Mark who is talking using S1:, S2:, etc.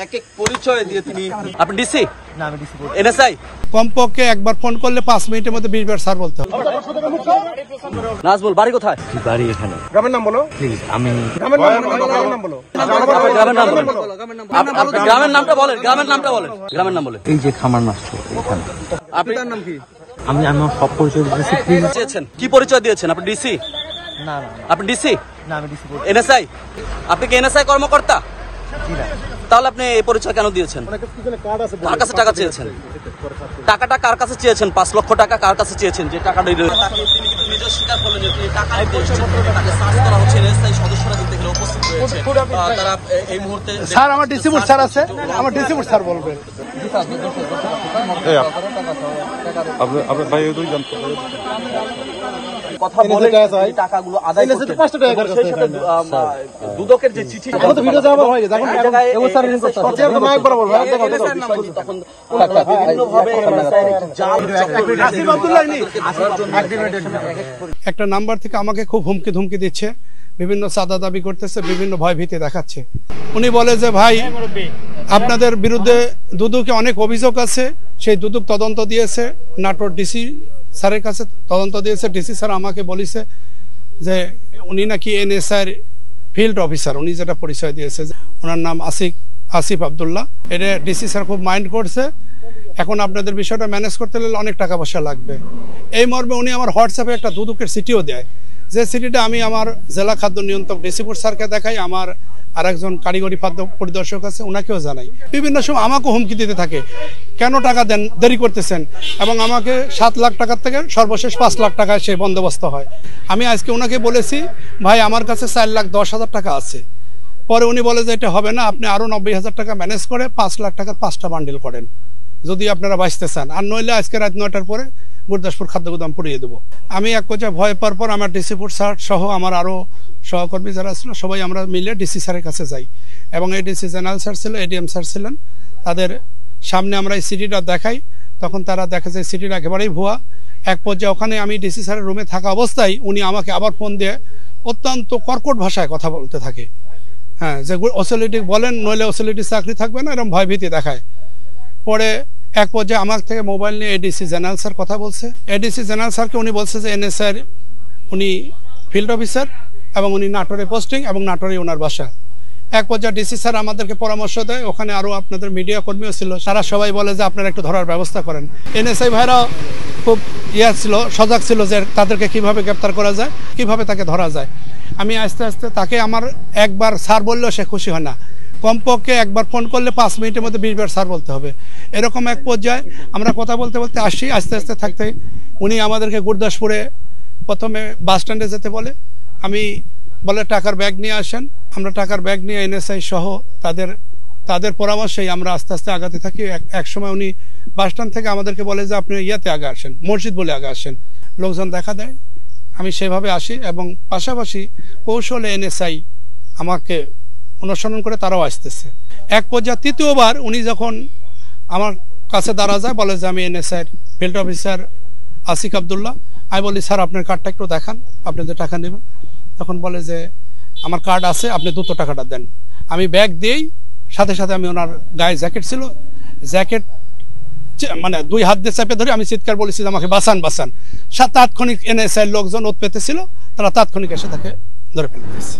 S1: এক এক পরিচয় দিয়ে তিনি। আপনি ডিসি? না, আমি ডিসি। এনএসআই?
S2: কমপক্ষে একবার ফোন করলে 5 মিনিটের মধ্যে 20 বার স্যার বলতে হবে।
S1: নাজমুল, বাড়ি কোথায়?
S3: বাড়ি এখানে।
S2: গ্রামের নাম বলো প্লিজ। আমি গ্রামের নাম বলো।
S1: গ্রামের নাম বলেন। আপনি গ্রামের নামটা বলেন, গ্রামের নামটা বলেন, গ্রামের নাম বলেন।
S3: এই যে খামার নষ্ট এখানে।
S1: আপনার নাম কি?
S3: আমি আমার সব পরিচয় দিয়েছি।
S1: দিয়েছেন কি পরিচয় দিয়েছেন? আপনি ডিসি?
S3: না না,
S1: আপনি ডিসি?
S3: না আমি ডিসি।
S1: এনএসআই? আপনি কি এনএসআই কর্মকর্তা? তাহলে আপনি এই পরিচয় কেন দিয়েছেন? কার কাছে টাকা চেয়েছেন? টাকাটা কার কাছে চেয়েছেন? 5 লক্ষ টাকা কার কাছে চেয়েছেন? যে টাকাটা তিনি কিন্তু নিজে স্বীকার করলেন যে তিনি টাকা দিয়েছেন। তাকে সার্চ করা হচ্ছে, এনএসআই সদস্যরা কিন্তু এখানে উপস্থিত রয়েছে। তারা এই মুহূর্তে
S2: স্যার আমার ডিস্ট্রিবিউট স্যার আছে, আমার ডিস্ট্রিবিউট স্যার বলবেন।
S4: আপনার ভাই দুই জন
S1: কথা বলে টাকাগুলো আদায় করতে 5 টাকা করে সেই সাথে দুদকের যে চিঠি
S2: এখন তো ভিডিও যাওয়া হয়ে গেছে, এখন এও স্যার রিং করতে আছে তো মাইক বরাবর ভাই দেখো
S1: তখন বিভিন্ন ভাবে
S2: একটা নাম্বার থেকে আমাকে খুব হুমকি ধুমকি দিচ্ছে, বিভিন্ন চাঁদা দাবি করতেছে, বিভিন্ন ভয় ভীতি দেখাচ্ছে। উনি বলে যে ভাই আপনাদের বিরুদ্ধে দুদকে অনেক অভিযোগ আছে, সেই দুদক তদন্ত দিয়েছে, নাটোর ডিসি স্যারের কাছে তদন্ত দিয়েছে। ডিসি স্যার আমাকে বলেছে যে উনি নাকি এনএসআই ফিল্ড অফিসার, উনি যেটা পরিচয় দিয়েছে, ওনার নাম আসিফ আবদুল্লাহ। এটা ডিসি স্যার খুব মাইন্ড করছে। এখন আপনাদের বিষয়টা ম্যানেজ করতে হলে অনেক টাকা পয়সা লাগবে। এই মর্মে উনি আমার হোয়াটসঅ্যাপে একটা দুদকের সিটিও দেয়, যে সিটিটা আমি আমার জেলা খাদ্য নিয়ন্ত্রক ডিসিপুর স্যারকে দেখাই, আমার আরেকজন কারিগরি খাদ্য পরিদর্শক আছে ওনাকেও জানাই। বিভিন্ন সময় আমাকে হুমকি দিতে থাকে, কেন টাকা দেন, দেরি করতেছেন, এবং আমাকে 7 লাখ টাকার থেকে সর্বশেষ 5 লাখ টাকায় সে বন্দোবস্ত হয়। আমি আজকে ওনাকে বলেছি ভাই আমার কাছে 4,10,000 টাকা আছে। পরে উনি বলে যে এটা হবে না, আপনি আরও 90,000 টাকা ম্যানেজ করে 5 লাখ টাকার 5টা বান্ডিল করেন যদি আপনারা বাঁচতে চান, আর নইলে আজকে রাত 9টার পরে গুরদাসপুর খাদ্য গুদাম পুড়িয়ে দেবো। আমি এক পর্যায়ে ভয় পাওয়ার পর আমার ডিসিপুর স্যার সহ আমার আরও সহকর্মী যারা ছিল সবাই আমরা মিলে ডিসি স্যারের কাছে যাই, এবং এই ডিসি জেনারেল স্যার ছিল, এডিএম স্যার ছিলেন, তাদের সামনে আমরা এই সিটিটা দেখাই। তখন তারা দেখে যে সিটিটা একেবারেই ভুয়া। এক পর্যায়ে ওখানে আমি ডিসি স্যারের রুমে থাকা অবস্থায় উনি আমাকে আবার ফোন দিয়ে অত্যন্ত কর্কট ভাষায় কথা বলতে থাকে, হ্যাঁ, যে অসিলিটি বলেন নইলে অসিলিটি চাকরি থাকবে না, এরকম ভয়ভীতি দেখায়। পরে এক পর্যায়ে আমার থেকে মোবাইল নিয়ে এডিসি জেনারেল স্যার কথা বলছে। এডিসি জেনারেল স্যারকে উনি বলছে যে এনএসআই উনি ফিল্ড অফিসার এবং উনি নাটোরে পোস্টিং এবং নাটোরে ওনার বাসা। এক পর্যায়ে ডিসি স্যার আমাদেরকে পরামর্শ দেয়, ওখানে আরও আপনাদের মিডিয়া কর্মীও ছিল, তারা সবাই বলে যে আপনারা একটু ধরার ব্যবস্থা করেন। এনএসআই ভাইরাও খুব ছিল, সজাগ ছিল যে তাদেরকে কিভাবে গ্রেপ্তার করা যায়, কিভাবে তাকে ধরা যায়। আমি আস্তে আস্তে তাকে আমার একবার স্যার বললেও সে খুশি হয় না, কমপক্ষে একবার ফোন করলে 5 মিনিটের মধ্যে 20 বার স্যার বলতে হবে। এরকম এক পর্যায়ে আমরা কথা বলতে বলতে আসি, আস্তে আস্তে থাকতে উনি আমাদেরকে গুরদাসপুরে প্রথমে বাস স্ট্যান্ডে যেতে বলে, আমি বলে টাকার ব্যাগ নিয়ে আসেন। আমরা টাকার ব্যাগ নিয়ে এনএসআই সহ তাদের পরামর্শেই আমরা আস্তে আস্তে আগাতে থাকি। এক সময় উনি বাস স্ট্যান্ড থেকে আমাদেরকে বলে যে আপনি ইয়াতে আগে আসেন, মসজিদ বলে আগে আসেন। লোকজন দেখা দেয়, আমি সেভাবে আসি, এবং পাশাপাশি কৌশলে এনএসআই আমাকে অনুসরণ করে তারাও আসতেছে। এক পর্যায়ে তৃতীয়বার উনি যখন আমার কাছে দাঁড়া যায়, বলে যে আমি NSI field officer Asif Abdullah. আমি বলি স্যার আপনার কার্ডটা একটু দেখান, আপনি যে টাকা নেবেন। তখন বলে যে আমার কার্ড আছে, আপনি দ্রুত টাকাটা দেন। আমি ব্যাগ দিয়েই সাথে সাথে আমি ওনার গায়ে জ্যাকেট ছিল, জ্যাকেট মানে 2 হাত দিয়ে চেপে ধরে আমি চিৎকার বলেছি আমাকে বাঁচান বাঁচান। তাৎক্ষণিক এনএসআই লোকজন ওত পেতেছিল, তারা তাৎক্ষণিক এসে তাকে ধরে ফেলে দিয়েছে।